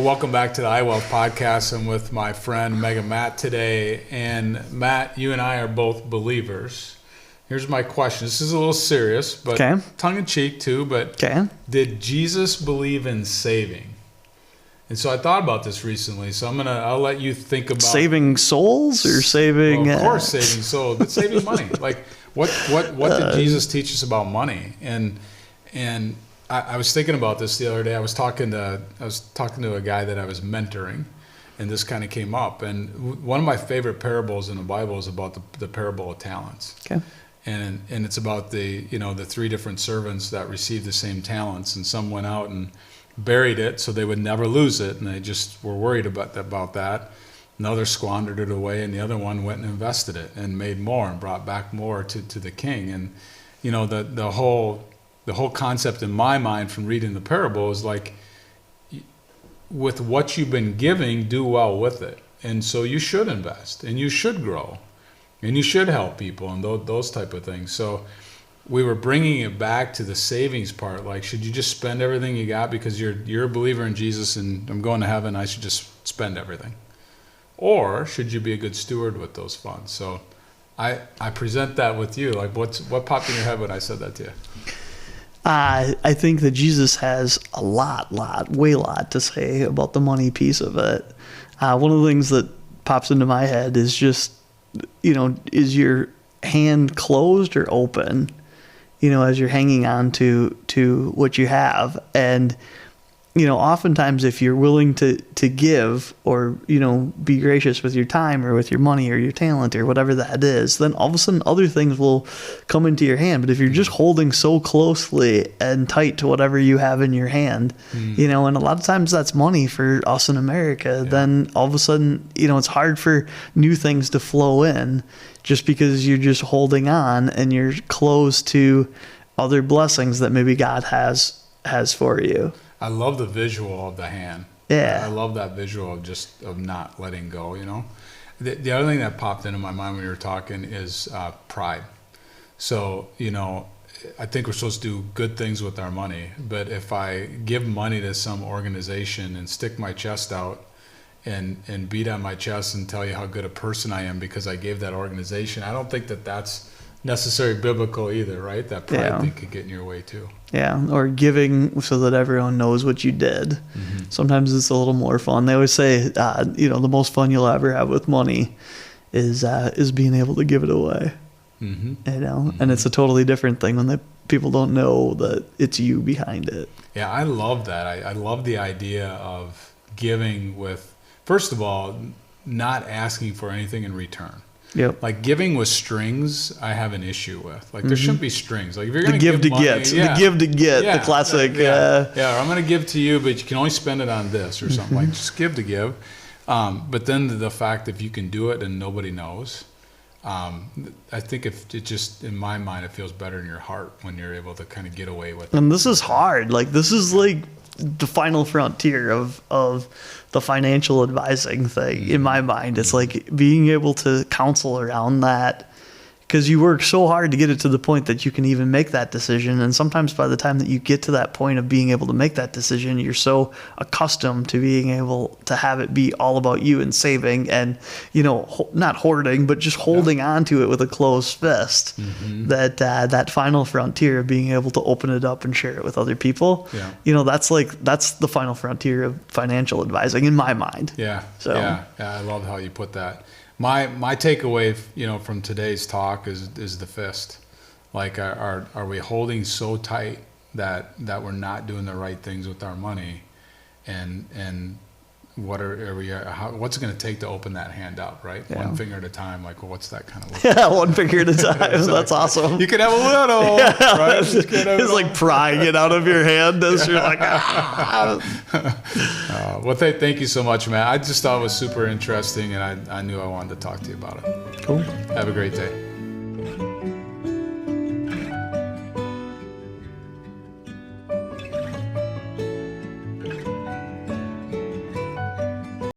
Welcome back to the iWealth podcast. I'm with my friend Mega Matt today. And Matt, you and I are both believers. Here's my question. This is a little serious, but tongue in cheek too. But did Jesus believe in saving? And so I thought about this recently. So I'll let you think about saving souls or saving. Well, of course, saving souls, but saving money. Like what did Jesus teach us about money? And I was thinking about this the other day. I was talking to a guy that I was mentoring, and this kind of came up. And one of my favorite parables in the Bible is about the parable of talents. Okay. And it's about the three different servants that received the same talents, and some went out and buried it so they would never lose it, and they just were worried about that. Another squandered it away, and the other one went and invested it and made more and brought back more to the king. And the whole concept in my mind from reading the parable is like, with what you've been giving, do well with it. And so you should invest, and you should grow, and you should help people, and those type of things. So we were bringing it back to the savings part. Like, should you just spend everything you got because you're a believer in Jesus and I'm going to heaven, I should just spend everything? Or should you be a good steward with those funds? So I present that with you. Like, what popped in your head when I said that to you? I think that Jesus has a lot to say about the money piece of it. One of the things that pops into my head is just, is your hand closed or open, as you're hanging on to what you have. And, oftentimes if you're willing to give or, be gracious with your time or with your money or your talent or whatever that is, then all of a sudden other things will come into your hand. But if you're just holding so closely and tight to whatever you have in your hand, and a lot of times that's money for us in America, then all of a sudden, it's hard for new things to flow in just because you're just holding on and you're close to other blessings that maybe God has for you. I love the visual of the hand. Yeah. I love that visual of not letting go, The other thing that popped into my mind when you were talking is pride. So, I think we're supposed to do good things with our money, but if I give money to some organization and stick my chest out and beat on my chest and tell you how good a person I am because I gave that organization, I don't think that that's necessarily biblical either, right? That pride thing could get in your way too. Yeah, or giving so that everyone knows what you did. Mm-hmm. Sometimes it's a little more fun. They always say, the most fun you'll ever have with money is being able to give it away. Mm-hmm. And it's a totally different thing when the people don't know that it's you behind it. Yeah, I love that. I love the idea of giving with, first of all, not asking for anything in return. Yep. Like giving with strings, I have an issue with. Like there shouldn't be strings. Like if you're going to give to get, the classic. Or I'm going to give to you, but you can only spend it on this or something. Like just give to give. But then the fact if you can do it and nobody knows, I think if it just, in my mind, it feels better in your heart when you're able to kind of get away with it. And this is hard. Like this is like the final frontier of the financial advising thing in my mind. It's like being able to counsel around that because you work so hard to get it to the point that you can even make that decision. And sometimes by the time that you get to that point of being able to make that decision, you're so accustomed to being able to have it be all about you and saving and, not hoarding, but just holding on to it with a closed fist, that final frontier of being able to open it up and share it with other people. Yeah. That's the final frontier of financial advising in my mind. Yeah. So yeah, I love how you put that. My takeaway, from today's talk is the fist. Like, are we holding so tight that we're not doing the right things with our money, and what's it going to take to open that hand up, right? Yeah. One finger at a time. Like, well, what's that kind of look like? Yeah, one finger at a time. That's awesome. You could have a little, right? It's like prying it out of your hand as you're like, Well, thank you so much, Matt. I just thought it was super interesting, and I knew I wanted to talk to you about it. Cool. Have a great day.